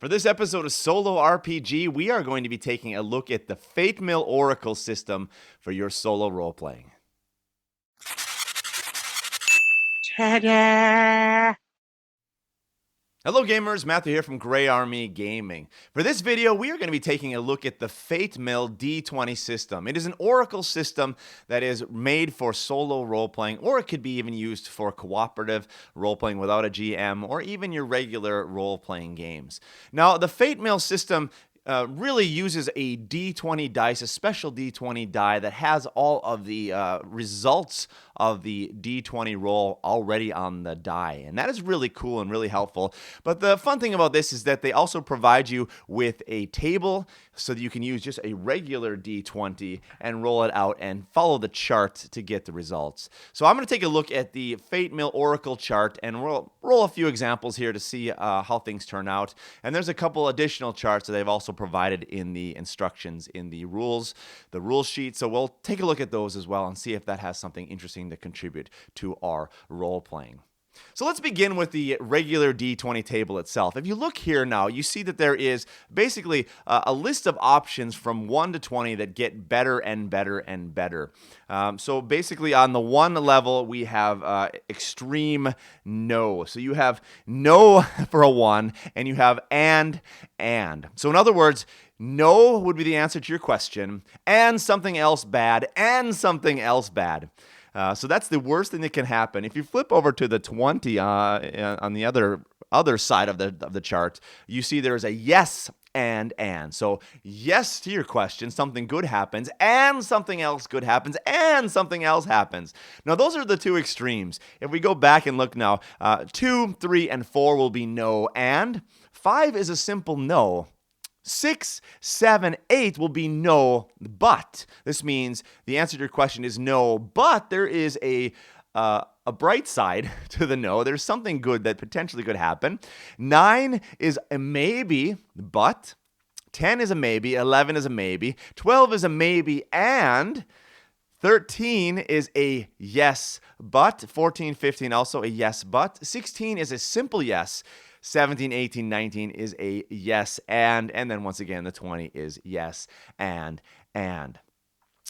For this episode of Solo RPG, we are going to be taking a look at the Fate Mill Oracle system for your solo role-playing. Ta-da! Hello gamers, Matthew here from Grey Army Gaming. For this video, we are going to be taking a look at the Fate Mill D20 system. It is an Oracle system that is made for solo role-playing, or it could be even used for cooperative role-playing without a GM, or even your regular role-playing games. Now, the Fate Mill system really uses a D20 dice, a special D20 die that has all of the results of the D20 roll already on the die. And that is really cool and really helpful. But the fun thing about this is that they also provide you with a table so that you can use just a regular D20 and roll it out and follow the chart to get the results. So I'm going to take a look at the Fate Mill Oracle chart and we'll roll a few examples here to see how things turn out. And there's a couple additional charts that they've also provided in the instructions in the rule sheet. So we'll take a look at those as well and see if that has something interesting to contribute to our role playing. So let's begin with the regular D20 table itself. If you look here now, you see that there is basically a list of options from 1 to 20 that get better and better and better. So basically on the 1 level, we have extreme no. So you have no for a 1, and you have and. So in other words, no would be the answer to your question, and something else bad, and something else bad. So that's the worst thing that can happen. If you flip over to the 20 on the other side of the chart, you see there's a yes and. So yes to your question, something good happens, and something else good happens, and something else happens. Now those are the two extremes. If we go back and look now, 2, 3, and 4 will be no and. 5 is a simple no. 6, 7, 8 will be no, but. This means the answer to your question is no, but there is a bright side to the no. There's something good that potentially could happen. 9 is a maybe, but. 10 is a maybe, 11 is a maybe, 12 is a maybe, and 13 is a yes, but. 14, 15 also a yes, but. 16 is a simple yes. 17, 18, 19 is a yes, and then once again, the 20 is yes, and.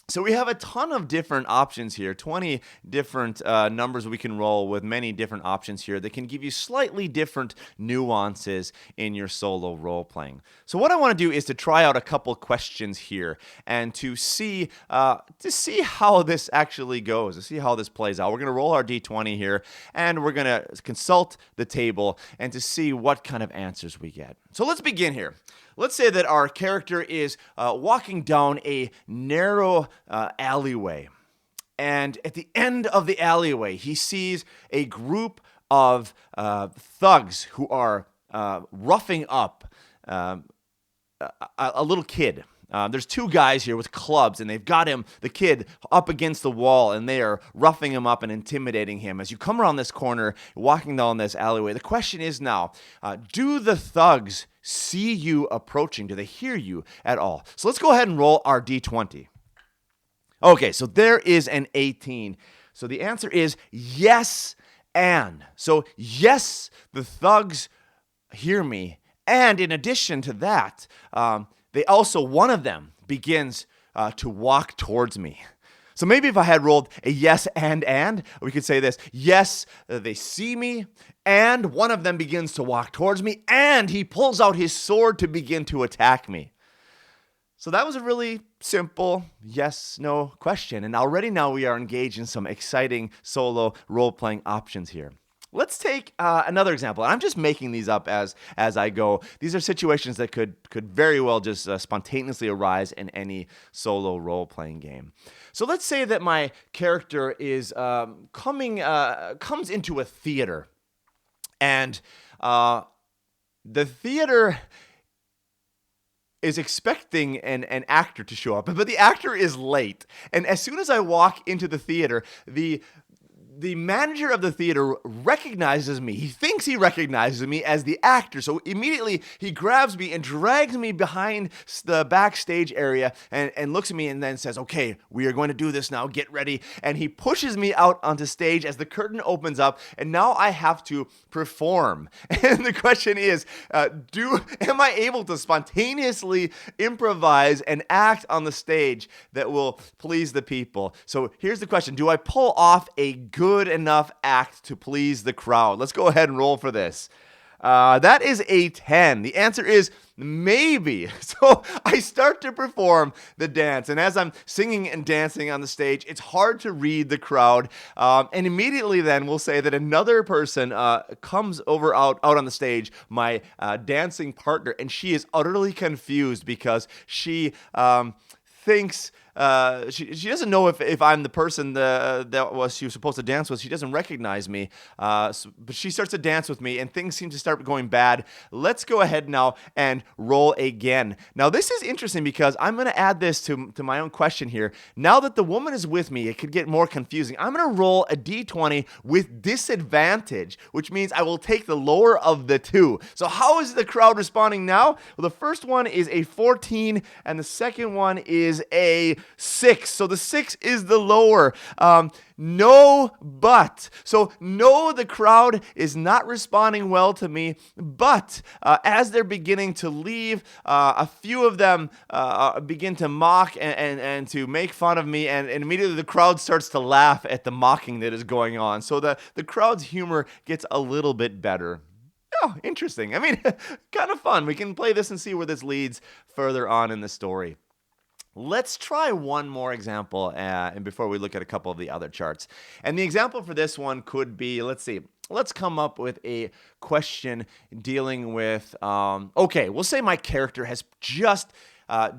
So we have a ton of different options here, 20 different numbers we can roll with many different options here that can give you slightly different nuances in your solo role-playing. So what I want to do is to try out a couple questions here and to see how this actually goes, to see how this plays out. We're going to roll our D20 here, and we're going to consult the table and to see what kind of answers we get. So let's begin here. Let's say that our character is walking down a narrow alleyway. And at the end of the alleyway, he sees a group of thugs who are roughing up a little kid. There's 2 guys here with clubs, and they've got the kid, up against the wall, and they are roughing him up and intimidating him. As you come around this corner, walking down this alleyway, the question is now, do the thugs see you approaching? Do they hear you at all? So let's go ahead and roll our D20. Okay, so there is an 18. So the answer is yes, and. So yes, the thugs hear me, and in addition to that, they also, one of them begins to walk towards me. So maybe if I had rolled a yes and, we could say this: yes, they see me, and one of them begins to walk towards me, and he pulls out his sword to begin to attack me. So that was a really simple yes-no question, and already now we are engaged in some exciting solo role-playing options here. Let's take another example. I'm just making these up as I go. These are situations that could very well just spontaneously arise in any solo role-playing game. So let's say that my character is comes into a theater, and the theater is expecting an actor to show up, but the actor is late. And as soon as I walk into the theater, the the manager of the theater recognizes me. He thinks he recognizes me as the actor. So immediately he grabs me and drags me behind the backstage area and looks at me and then says, okay, we are going to do this now. Get ready. And he pushes me out onto stage as the curtain opens up. And now I have to perform. And the question is, am I able to spontaneously improvise and act on the stage that will please the people? So here's the question. Do I pull off a good enough act to please the crowd? Let's go ahead and roll for this. That is a 10. The answer is maybe. So I start to perform the dance, and as I'm singing and dancing on the stage, it's hard to read the crowd. And immediately then we'll say that another person comes out on the stage, my dancing partner, and she is utterly confused because she thinks she doesn't know if I'm the person that she was supposed to dance with. She doesn't recognize me, but she starts to dance with me, and things seem to start going bad. Let's go ahead now and roll again. Now, this is interesting because I'm going to add this to my own question here. Now that the woman is with me, it could get more confusing. I'm going to roll a d20 with disadvantage, which means I will take the lower of the two. So how is the crowd responding now? Well, the first one is a 14, and the second one is a 6. So the 6 is the lower. No, but. So no, the crowd is not responding well to me, but as they're beginning to leave, a few of them begin to mock and to make fun of me, and immediately the crowd starts to laugh at the mocking that is going on. So the crowd's humor gets a little bit better. Oh, interesting. I mean, kind of fun. We can play this and see where this leads further on in the story. Let's try one more example and before we look at a couple of the other charts. And the example for this one could be, let's see, let's come up with a question dealing with, okay, we'll say my character has just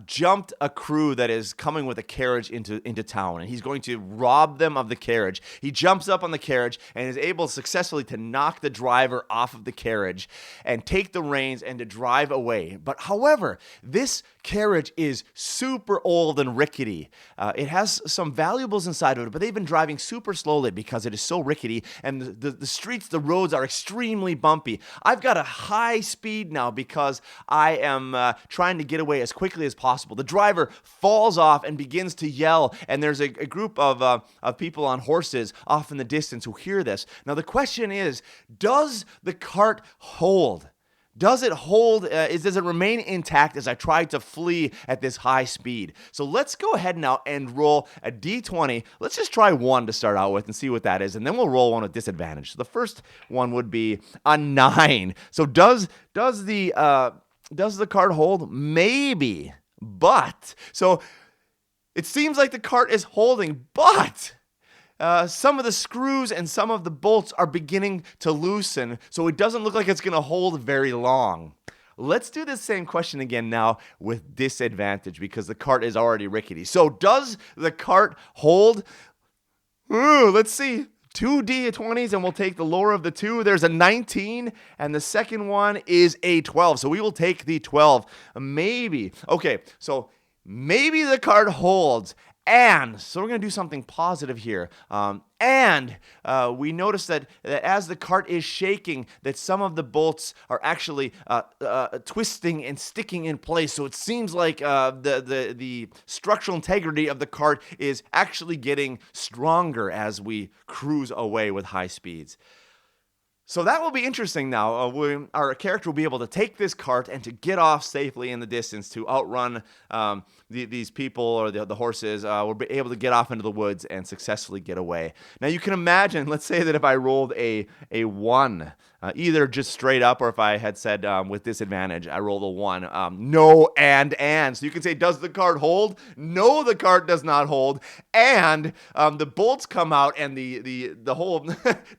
jumped a crew that is coming with a carriage into town, and he's going to rob them of the carriage. He jumps up on the carriage and is able successfully to knock the driver off of the carriage and take the reins and to drive away. But however, this carriage is super old and rickety. It has some valuables inside of it, but they've been driving super slowly because it is so rickety, and the streets, the roads are extremely bumpy. I've got a high speed now because I am trying to get away as quickly as possible. The driver falls off and begins to yell, and there's a group of people on horses off in the distance who hear this. Now the question is, does the cart hold? Does it hold? Does it remain intact as I try to flee at this high speed? So let's go ahead now and roll a d20. Let's just try one to start out with and see what that is, and then we'll roll one with disadvantage. So the first one would be a 9. So does the cart hold? Maybe, but so it seems like the cart is holding, but some of the screws and some of the bolts are beginning to loosen, so it doesn't look like it's going to hold very long. Let's do the same question again now with disadvantage because the cart is already rickety. So does the cart hold? Let's see. 2 D20s, and we'll take the lower of the two. There's a 19, and the second one is a 12. So we will take the 12. Maybe. Okay, so maybe the cart holds. And so we're going to do something positive here. And we notice that as the cart is shaking, that some of the bolts are actually twisting and sticking in place. So it seems like the structural integrity of the cart is actually getting stronger as we cruise away with high speeds. So that will be interesting now. Our character will be able to take this cart and to get off safely in the distance to outrun these people or the horses. We'll be able to get off into the woods and successfully get away. Now you can imagine, let's say that if I rolled a 1, either just straight up or if I had said with disadvantage, I rolled a 1. No and. So you can say, does the cart hold? No, the cart does not hold. And the bolts come out and the whole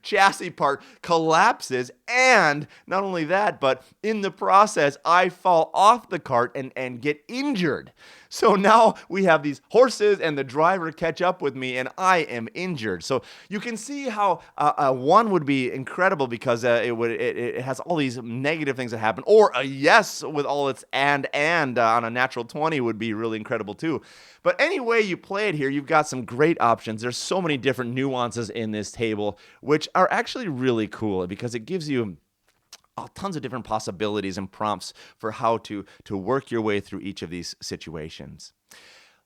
chassis part collapses. And not only that, but in the process, I fall off the cart and get injured. So now we have these horses and the driver catch up with me and I am injured. So you can see how a 1 would be incredible because it has all these negative things that happen. Or a yes with all its and on a natural 20 would be really incredible too. But any way you play it here, you've got some great options. There's so many different nuances in this table, which are actually really cool because it gives you tons of different possibilities and prompts for how to work your way through each of these situations.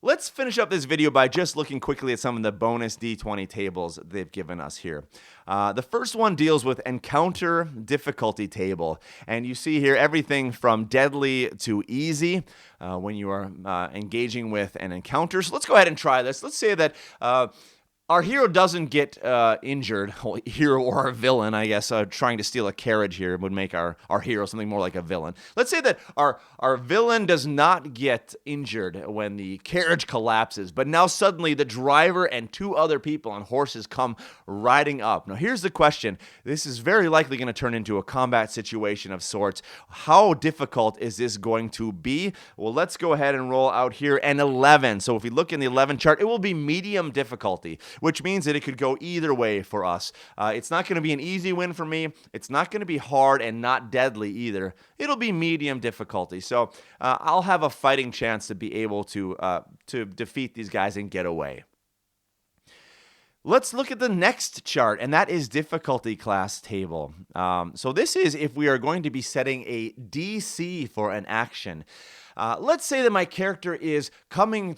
Let's finish up this video by just looking quickly at some of the bonus D20 tables they've given us here. The first one deals with encounter difficulty table. And you see here everything from deadly to easy when you are engaging with an encounter. So let's go ahead and try this. Let's say that our hero doesn't get injured. Hero or our villain, I guess, trying to steal a carriage here would make our hero something more like a villain. Let's say that our villain does not get injured when the carriage collapses, but now suddenly the driver and 2 other people on horses come riding up. Now here's the question. This is very likely going to turn into a combat situation of sorts. How difficult is this going to be? Well, let's go ahead and roll out here an 11. So if we look in the 11 chart, it will be medium difficulty, which means that it could go either way for us. It's not going to be an easy win for me. It's not going to be hard and not deadly either. It'll be medium difficulty. So I'll have a fighting chance to be able to defeat these guys and get away. Let's look at the next chart, and that is difficulty class table. So this is if we are going to be setting a DC for an action. Let's say that my character is running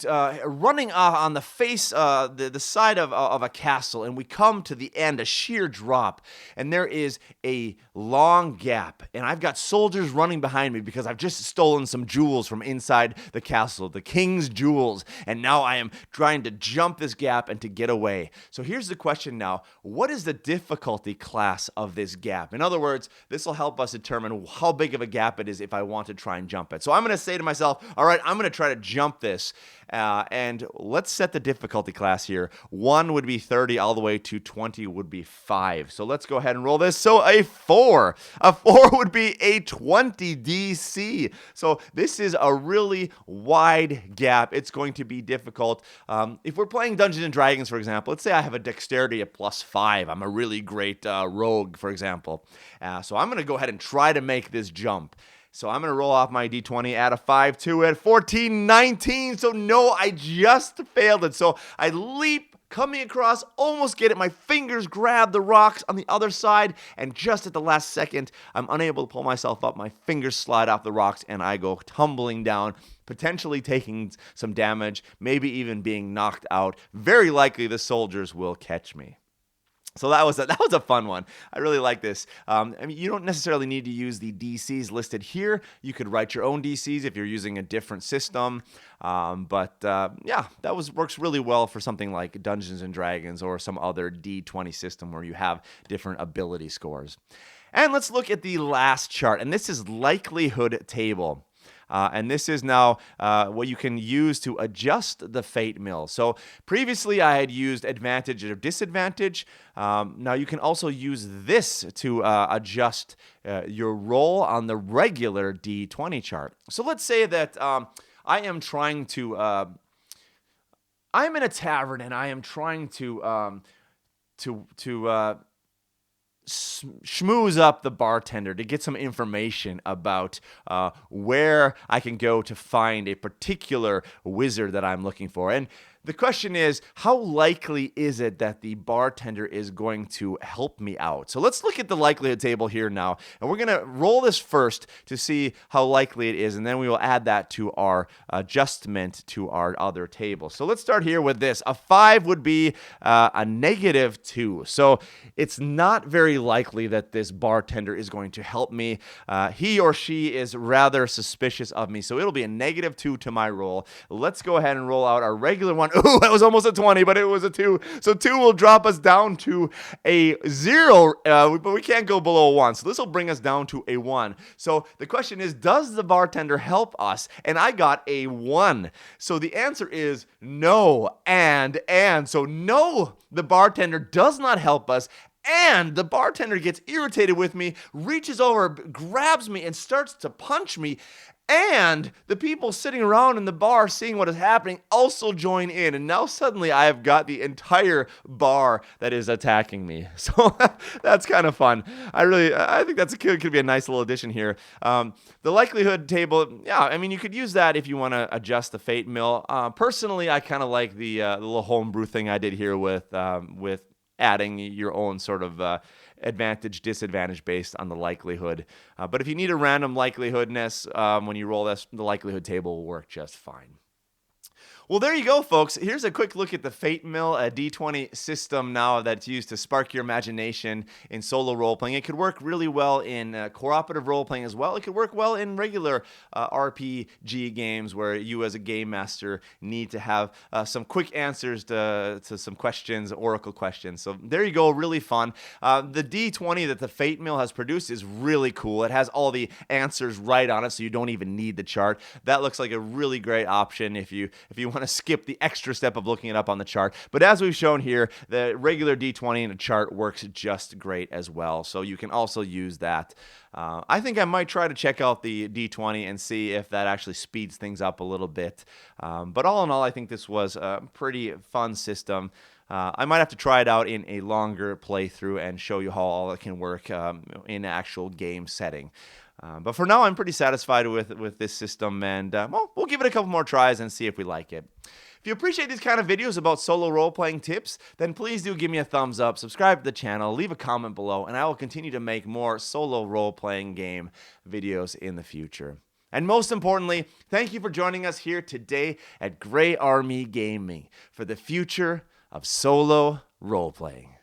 on the face, the side of a castle, and we come to the end, a sheer drop, and there is a long gap, and I've got soldiers running behind me because I've just stolen some jewels from inside the castle, the king's jewels, and now I am trying to jump this gap and to get away. So here's the question now, what is the difficulty class of this gap? In other words, this will help us determine how big of a gap it is if I want to try and jump it. So I'm going to say to myself, all right, I'm going to try to jump this, and let's set the difficulty class here. 1 would be 30, all the way to 20 would be 5. So let's go ahead and roll this. So a 4 would be a 20 DC. So this is a really wide gap. It's going to be difficult. If we're playing Dungeons and Dragons, for example, let's say I have a dexterity of +5. I'm a really great rogue, for example. So I'm going to go ahead and try to make this jump. So I'm going to roll off my D20, add a 5 to it, 14, 19. So no, I just failed it. So I leap, coming across, almost get it. My fingers grab the rocks on the other side, and just at the last second, I'm unable to pull myself up. My fingers slide off the rocks, and I go tumbling down, potentially taking some damage, maybe even being knocked out. Very likely the soldiers will catch me. So that was a fun one. I really like this. I mean, you don't necessarily need to use the DCs listed here. You could write your own DCs if you're using a different system. Yeah, that works really well for something like Dungeons and Dragons or some other D20 system where you have different ability scores. And let's look at the last chart, and this is likelihood table. And this is now what you can use to adjust the Fate Mill. So previously I had used advantage or disadvantage. Now you can also use this to adjust your roll on the regular D20 chart. So let's say that I am trying to, I'm in a tavern and I am trying to schmooze up the bartender to get some information about where I can go to find a particular wizard that I'm looking for. And the question is, how likely is it that the bartender is going to help me out? So let's look at the likelihood table here now. And we're going to roll this first to see how likely it is. And then we will add that to our adjustment to our other table. So let's start here with this. A 5 would be a -2. So it's not very likely that this bartender is going to help me. He or she is rather suspicious of me. So it'll be a -2 to my roll. Let's go ahead and roll out our regular one. Ooh, that was almost a 20, but it was a 2. So 2 will drop us down to a 0, but we can't go below 1. So this will bring us down to a 1. So the question is, does the bartender help us? And I got a 1. So the answer is no and. So no, the bartender does not help us. And the bartender gets irritated with me, reaches over, grabs me, and starts to punch me. And the people sitting around in the bar seeing what is happening also join in. And now suddenly I have got the entire bar that is attacking me. So that's kind of fun. I think could be a nice little addition here. The likelihood table, yeah, I mean, you could use that if you want to adjust the Fate Mill. Personally, I kind of like the little homebrew thing I did here with adding your own sort of advantage, disadvantage based on the likelihood. But if you need a random likelihoodness, when you roll this, the likelihood table will work just fine. Well, there you go, folks. Here's a quick look at the Fate Mill D20 system now that's used to spark your imagination in solo role-playing. It could work really well in cooperative role-playing as well. It could work well in regular RPG games where you as a game master need to have some quick answers to some questions, Oracle questions. So there you go, really fun. The D20 that the Fate Mill has produced is really cool. It has all the answers right on it, so you don't even need the chart. That looks like a really great option if you want to skip the extra step of looking it up on the chart. But as we've shown here, the regular D20 in a chart works just great as well. So you can also use that. I think I might try to check out the D20 and see if that actually speeds things up a little bit. But all in all, I think this was a pretty fun system. I might have to try it out in a longer playthrough and show you how all it can work in an actual game setting. But for now, I'm pretty satisfied with this system, and we'll give it a couple more tries and see if we like it. If you appreciate these kind of videos about solo role-playing tips, then please do give me a thumbs up, subscribe to the channel, leave a comment below, and I will continue to make more solo role-playing game videos in the future. And most importantly, thank you for joining us here today at Grey Army Gaming for the future of solo role-playing.